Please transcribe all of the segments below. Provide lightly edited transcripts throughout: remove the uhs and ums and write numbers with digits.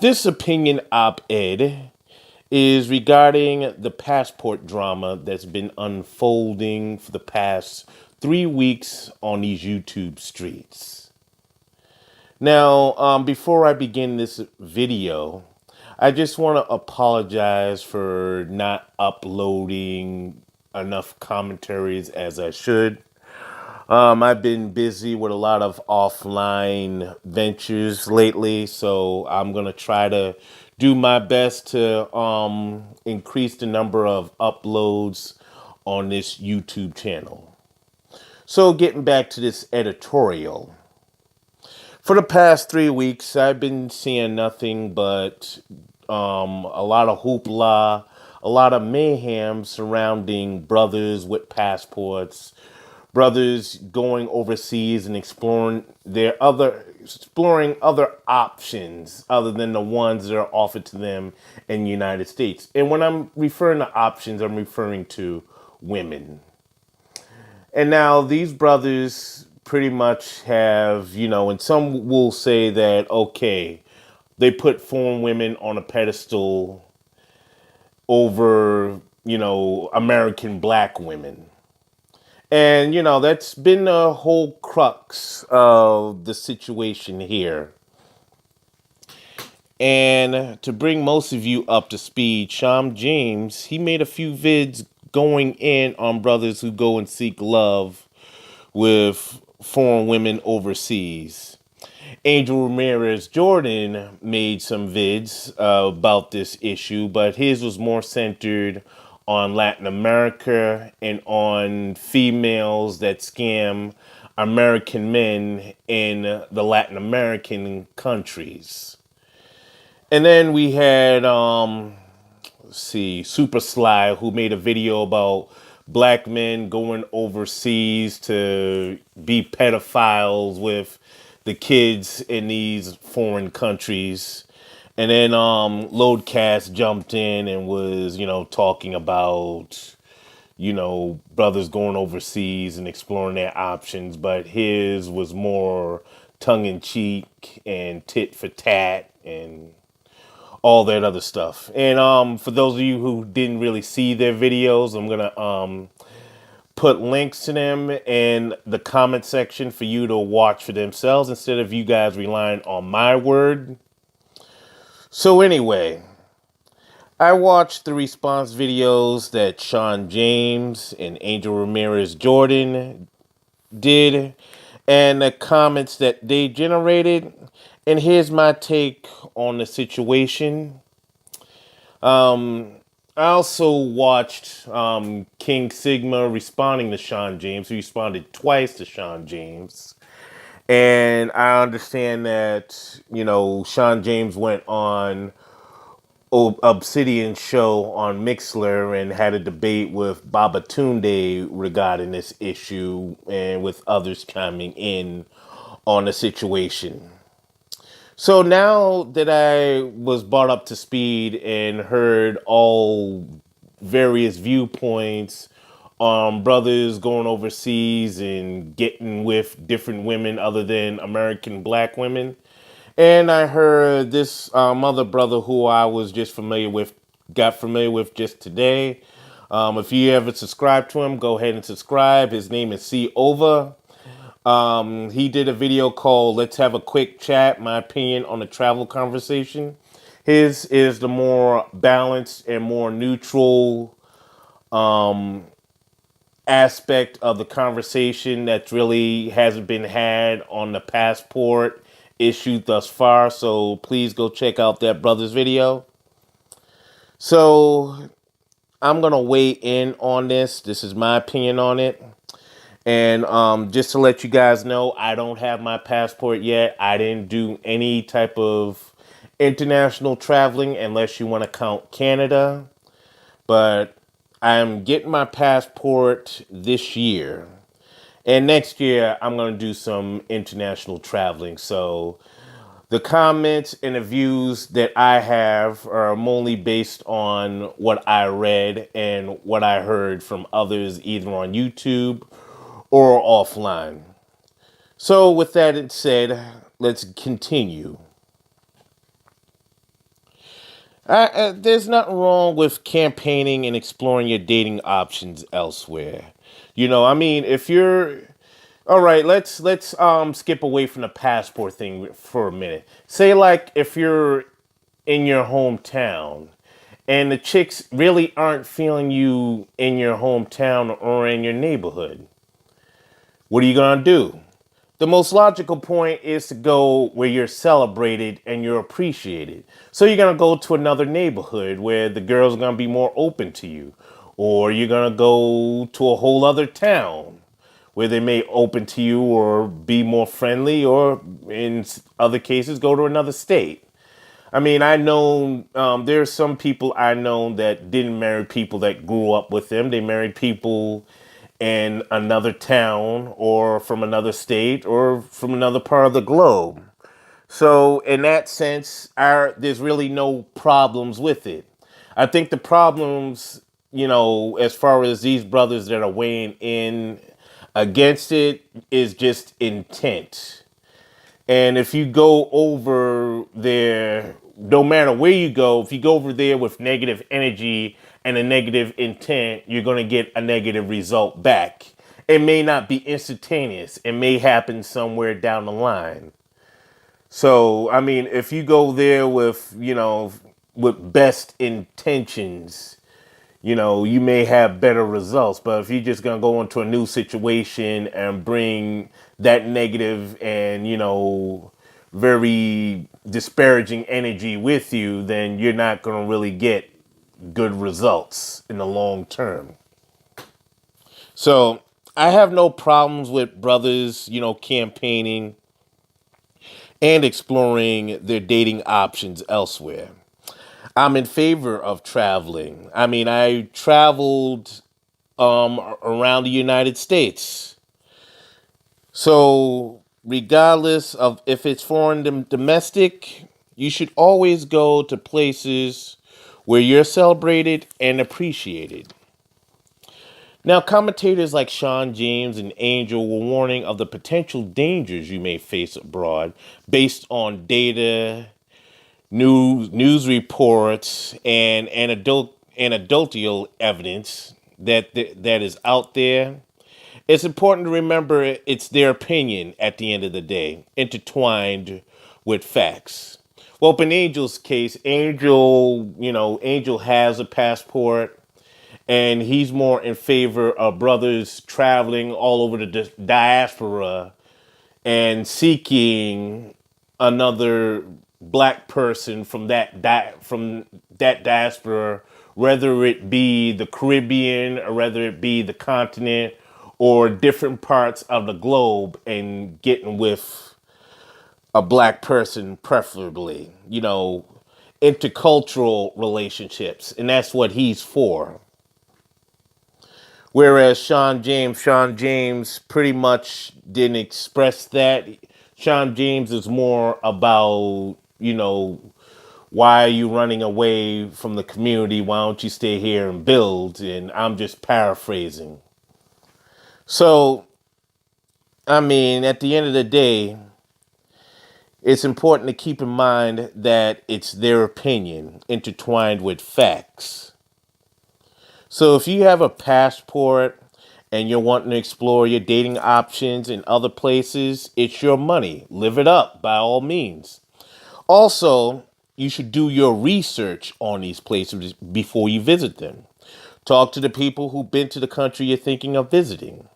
This opinion op-ed is regarding the passport drama that's been unfolding for the past 3 weeks on these YouTube streets. Now, before I begin this video, I just want to apologize for not uploading enough commentaries as I should. I've been busy with a lot of offline ventures lately, so I'm gonna try to do my best to increase the number of uploads on this YouTube channel. So, getting back to this editorial, for the past 3 weeks, I've been seeing nothing but a lot of hoopla, a lot of mayhem surrounding brothers with passports, brothers going overseas and exploring other options other than the ones that are offered to them in the United States. And when I'm referring to options, I'm referring to women. And now these brothers pretty much have, and some will say that, okay, they put foreign women on a pedestal over, American black women. And, that's been the whole crux of the situation here. And to bring most of you up to speed, Sham James, he made a few vids going in on brothers who go and seek love with foreign women overseas. Angel Ramirez Jordan made some vids about this issue, but his was more centered on Latin America and on females that scam American men in the Latin American countries. And then we had, Super Sly, who made a video about black men going overseas to be pedophiles with the kids in these foreign countries. And then Loadcast jumped in and was, talking about, brothers going overseas and exploring their options. But his was more tongue in cheek and tit for tat and all that other stuff. And for those of you who didn't really see their videos, I'm gonna put links to them in the comment section for you to watch for themselves instead of you guys relying on my word. So anyway, I watched the response videos that Sean James and Angel Ramirez Jordan did and the comments that they generated. And here's my take on the situation. I also watched King Sigma responding to Sean James. He responded twice to Sean James. And I understand that, Sean James went on Obsidian show on Mixler and had a debate with Babatunde regarding this issue and with others chiming in on the situation. So now that I was brought up to speed and heard all various viewpoints on brothers going overseas and getting with different women other than American black women, and I heard this other brother who I was just got familiar with just today. If you ever subscribe to him, go ahead and subscribe. His name is C. Ova. He did a video called Let's Have a Quick Chat, my opinion on the travel conversation. His is the more balanced and more neutral aspect of the conversation that really hasn't been had on the passport issue thus far. So please go check out that brother's video. So I'm going to weigh in on this. This is my opinion on it. And just to let you guys know, I don't have my passport yet. I didn't do any type of international traveling unless you want to count Canada. But I'm getting my passport this year. And next year, I'm going to do some international traveling. So the comments and the views that I have are only based on what I read and what I heard from others, either on YouTube or offline. So with that said, let's continue. There's nothing wrong with campaigning and exploring your dating options elsewhere. I mean, if you're all right, let's skip away from the passport thing for a minute. Say like if you're in your hometown and the chicks really aren't feeling you in your hometown or in your neighborhood, what are you gonna do? The most logical point is to go where you're celebrated and you're appreciated. So you're gonna go to another neighborhood where the girls are gonna be more open to you, or you're gonna go to a whole other town where they may open to you or be more friendly, or in other cases, go to another state. I mean, I know there's some people I know that didn't marry people that grew up with them. They married people in another town or from another state or from another part of the globe. So in that sense, there's really no problems with it. I think the problems, as far as these brothers that are weighing in against it, is just intent. And if you go over there, no matter where you go, if you go over there with negative energy and a negative intent, you're going to get a negative result back. It may not be instantaneous, it may happen somewhere down the line. So, I mean, if you go there with best intentions, you may have better results. But if you're just going to go into a new situation and bring that negative and, very disparaging energy with you, then you're not going to really get good results in the long term. So I have no problems with brothers, campaigning and exploring their dating options elsewhere. I'm in favor of traveling. I mean, I traveled around the United States. So, regardless of if it's foreign domestic, you should always go to places where you're celebrated and appreciated. Now, commentators like Sean James and Angel were warning of the potential dangers you may face abroad based on data, news reports, and anecdotal evidence that is out there. It's important to remember it's their opinion at the end of the day, intertwined with facts. Well, in Angel's case, Angel has a passport, and he's more in favor of brothers traveling all over the diaspora and seeking another black person from that diaspora, whether it be the Caribbean or whether it be the continent or different parts of the globe, and getting with a black person, preferably, intercultural relationships, and that's what he's for. Whereas Sean James pretty much didn't express that. Sean James is more about, why are you running away from the community? Why don't you stay here and build? And I'm just paraphrasing. So, I mean, at the end of the day, it's important to keep in mind that it's their opinion intertwined with facts. So if you have a passport and you're wanting to explore your dating options in other places, it's your money. Live it up by all means. Also, you should do your research on these places before you visit them. Talk to the people who've been to the country you're thinking of visiting.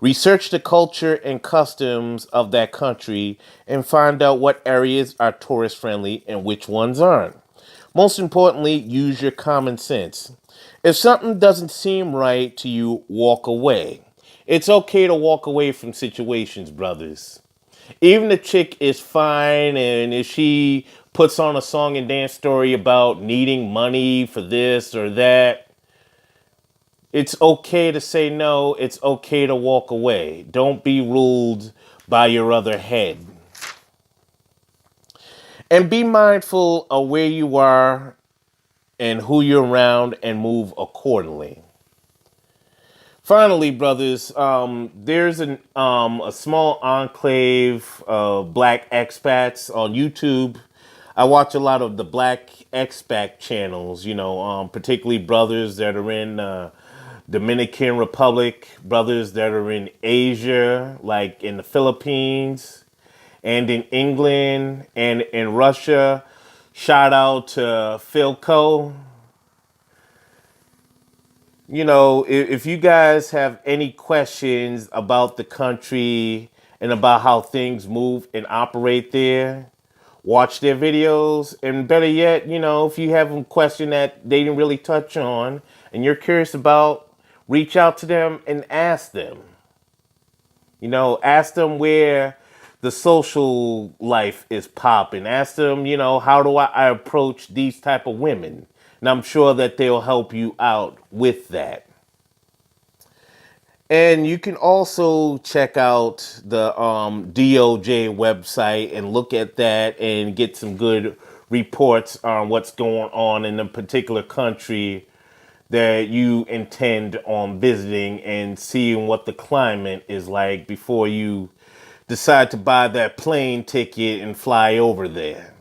Research the culture and customs of that country and find out what areas are tourist friendly and which ones aren't. Most importantly, use your common sense. If something doesn't seem right to you, walk away. It's okay to walk away from situations, brothers. Even the chick is fine, and if she puts on a song and dance story about needing money for this or that, it's okay to say no. It's okay to walk away. Don't be ruled by your other head. And be mindful of where you are and who you're around and move accordingly. Finally, brothers, there's a small enclave of black expats on YouTube. I watch a lot of the Black expat channels, particularly brothers that are in Dominican Republic, brothers that are in Asia, like in the Philippines, and in England and in Russia. Shout out to Philco. If you guys have any questions about the country and about how things move and operate there, watch their videos. And better yet, if you have a question that they didn't really touch on and you're curious about, reach out to them and ask them. Ask them where the social life is popping. Ask them, how do I approach these type of women? And I'm sure that they'll help you out with that. And you can also check out the DOJ website and look at that and get some good reports on what's going on in a particular country that you intend on visiting and seeing what the climate is like before you decide to buy that plane ticket and fly over there.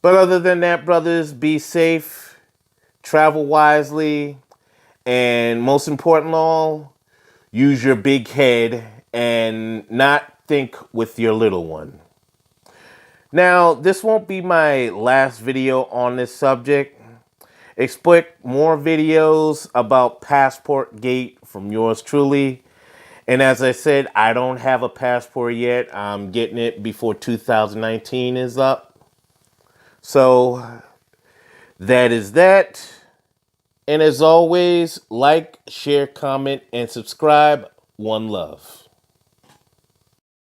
But other than that, brothers, be safe, travel wisely, and most important of all, use your big head and not think with your little one. Now, this won't be my last video on this subject. Expect more videos about Passport Gate from yours truly. And as I said, I don't have a passport yet. I'm getting it before 2019 is up. So that is that. And as always, like, share, comment, and subscribe. One love.